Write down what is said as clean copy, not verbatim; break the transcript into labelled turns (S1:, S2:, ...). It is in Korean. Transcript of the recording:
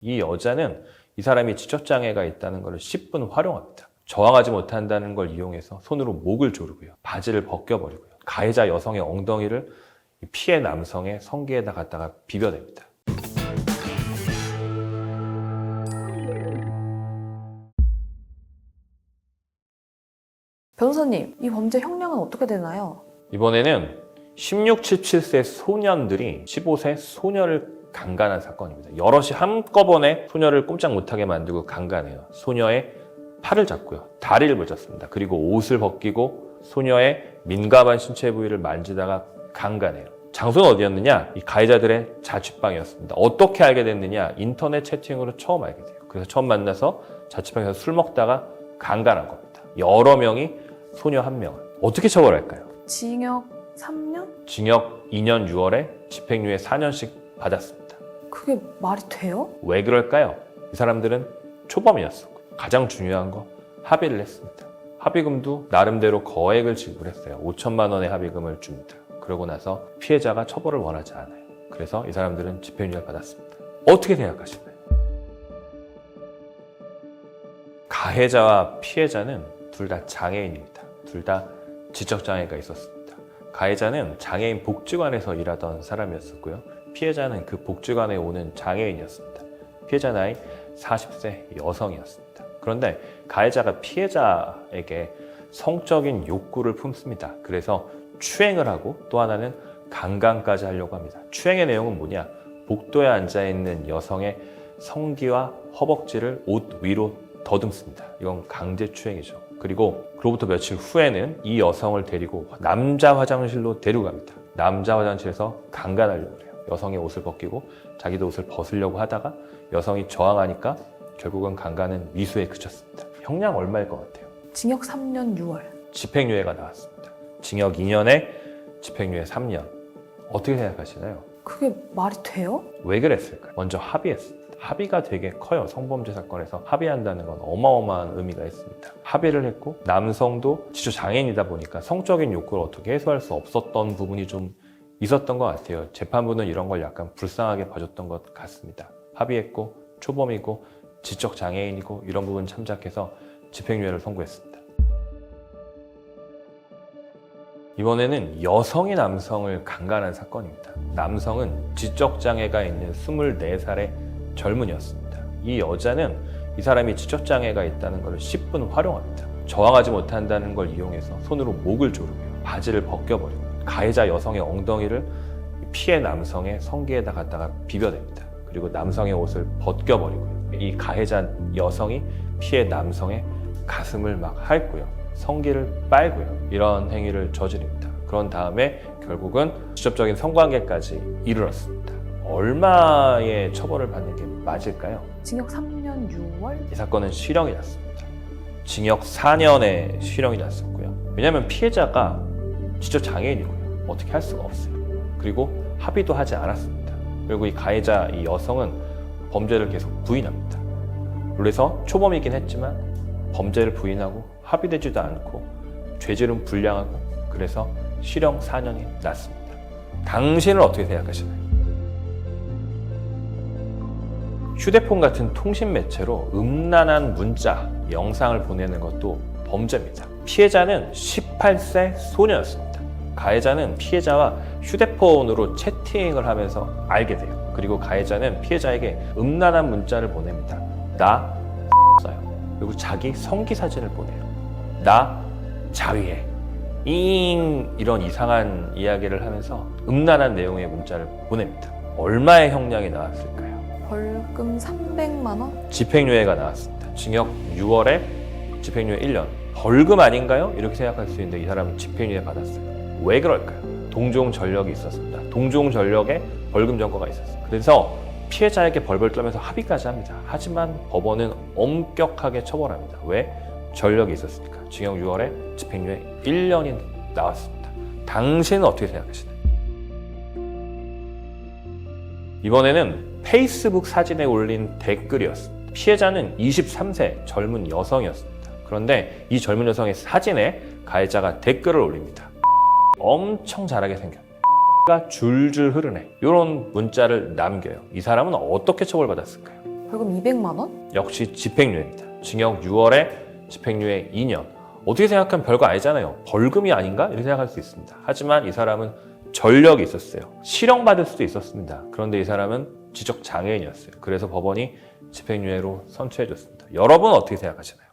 S1: 이 여자는 이 사람이 지적장애가 있다는 것을 10분 활용합니다. 저항하지 못한다는 걸 이용해서 손으로 목을 조르고요. 바지를 벗겨버리고요. 가해자 여성의 엉덩이를 피해 남성의 성기에다 갖다가 비벼댑니다.
S2: 변호사님, 이 범죄 형량은 어떻게 되나요?
S1: 이번에는 16, 17세 소년들이 15세 소녀를 강간한 사건입니다. 여럿이 한꺼번에 소녀를 꼼짝 못하게 만들고 강간해요. 소녀의 팔을 잡고요. 다리를 붙였습니다. 그리고 옷을 벗기고 소녀의 민감한 신체 부위를 만지다가 강간해요. 장소는 어디였느냐? 이 가해자들의 자취방이었습니다. 어떻게 알게 됐느냐? 인터넷 채팅으로 처음 알게 돼요. 그래서 처음 만나서 자취방에서 술 먹다가 강간한 겁니다. 여러 명이 소녀 한 명을. 어떻게 처벌할까요?
S2: 징역 3년?
S1: 징역 2년 6월에 집행유예 4년씩 받았습니다.
S2: 그게 말이 돼요?
S1: 왜 그럴까요? 이 사람들은 초범이었었고 가장 중요한 거 합의를 했습니다. 합의금도 나름대로 거액을 지불했어요. 5천만 원의 합의금을 줍니다. 그러고 나서 피해자가 처벌을 원하지 않아요. 그래서 이 사람들은 집행유예를 받았습니다. 어떻게 생각하시나요? 가해자와 피해자는 둘 다 장애인입니다. 둘 다 지적장애가 있었습니다. 가해자는 장애인 복지관에서 일하던 사람이었었고요. 피해자는 그 복지관에 오는 장애인이었습니다. 피해자 나이 40세 여성이었습니다. 그런데 가해자가 피해자에게 성적인 욕구를 품습니다. 그래서 추행을 하고 또 하나는 강간까지 하려고 합니다. 추행의 내용은 뭐냐? 복도에 앉아있는 여성의 성기와 허벅지를 옷 위로 더듬습니다. 이건 강제추행이죠. 그리고 그로부터 며칠 후에는 이 여성을 데리고 남자 화장실로 데려갑니다. 남자 화장실에서 강간하려고 해요. 여성의 옷을 벗기고 자기도 옷을 벗으려고 하다가 여성이 저항하니까 결국은 강간은 미수에 그쳤습니다. 형량 얼마일 것 같아요?
S2: 징역 3년 6월.
S1: 집행유예가 나왔습니다. 징역 2년에 집행유예 3년. 어떻게 생각하시나요?
S2: 그게 말이 돼요?
S1: 왜 그랬을까요? 먼저 합의했습니다. 합의가 되게 커요. 성범죄 사건에서 합의한다는 건 어마어마한 의미가 있습니다. 합의를 했고 남성도 지적장애인이다 보니까 성적인 욕구를 어떻게 해소할 수 없었던 부분이 좀 있었던 것 같아요. 재판부는 이런 걸 약간 불쌍하게 봐줬던 것 같습니다. 합의했고 초범이고 지적장애인이고 이런 부분 참작해서 집행유예를 선고했습니다. 이번에는 여성이 남성을 강간한 사건입니다. 남성은 지적장애가 있는 24살의 젊은이였습니다. 이 여자는 이 사람이 지적장애가 있다는 것을 10분 활용합니다. 저항하지 못한다는 걸 이용해서 손으로 목을 조르고요. 바지를 벗겨버리고 가해자 여성의 엉덩이를 피해 남성의 성기에다 갖다가 비벼댑니다. 그리고 남성의 옷을 벗겨버리고요. 이 가해자 여성이 피해 남성의 가슴을 막 핥고요. 성기를 빨고요. 이런 행위를 저지릅니다. 그런 다음에 결국은 직접적인 성관계까지 이르렀습니다. 얼마의 처벌을 받는 게 맞을까요?
S2: 징역 3년 6월?
S1: 이 사건은 실형이 났습니다. 징역 4년의 실형이 났었고요. 왜냐하면 피해자가 지적 장애인이고요. 어떻게 할 수가 없어요. 그리고 합의도 하지 않았습니다. 그리고 이 가해자 이 여성은 범죄를 계속 부인합니다. 그래서 초범이긴 했지만 범죄를 부인하고 합의되지도 않고 죄질은 불량하고 그래서 실형 4년이 났습니다. 당신은 어떻게 생각하시나요? 휴대폰 같은 통신 매체로 음란한 문자, 영상을 보내는 것도 범죄입니다. 피해자는 18세 소녀였습니다. 가해자는 피해자와 휴대폰으로 채팅을 하면서 알게 돼요. 그리고 가해자는 피해자에게 음란한 문자를 보냅니다. 나 써요. 그리고 자기 성기 사진을 보내요. 나 자위해. 이런 이상한 이야기를 하면서 음란한 내용의 문자를 보냅니다. 얼마의 형량이 나왔을까요?
S2: 벌금 300만 원?
S1: 집행유예가 나왔습니다. 징역 6월에 집행유예 1년. 벌금 아닌가요? 이렇게 생각할 수 있는데 이 사람은 집행유예 받았어요. 왜 그럴까요? 동종전력이 있었습니다. 동종전력에 벌금 전과가 있었어요. 그래서 피해자에게 벌벌 떨면서 합의까지 합니다. 하지만 법원은 엄격하게 처벌합니다. 왜? 전력이 있었으니까. 징역 6월에 집행유예 1년이 나왔습니다. 당신은 어떻게 생각하시나요? 이번에는 페이스북 사진에 올린 댓글이었습니다. 피해자는 23세 젊은 여성이었습니다. 그런데 이 젊은 여성의 사진에 가해자가 댓글을 올립니다. 엄청 잘하게 생겼네. 가 줄줄 흐르네. 이런 문자를 남겨요. 이 사람은 어떻게 처벌받았을까요?
S2: 벌금 200만 원?
S1: 역시 집행유예입니다. 징역 6월에 집행유예 2년. 어떻게 생각하면 별거 아니잖아요. 벌금이 아닌가? 이렇게 생각할 수 있습니다. 하지만 이 사람은 전력이 있었어요. 실형받을 수도 있었습니다. 그런데 이 사람은 지적장애인이었어요. 그래서 법원이 집행유예로 선처해줬습니다. 여러분 어떻게 생각하시나요?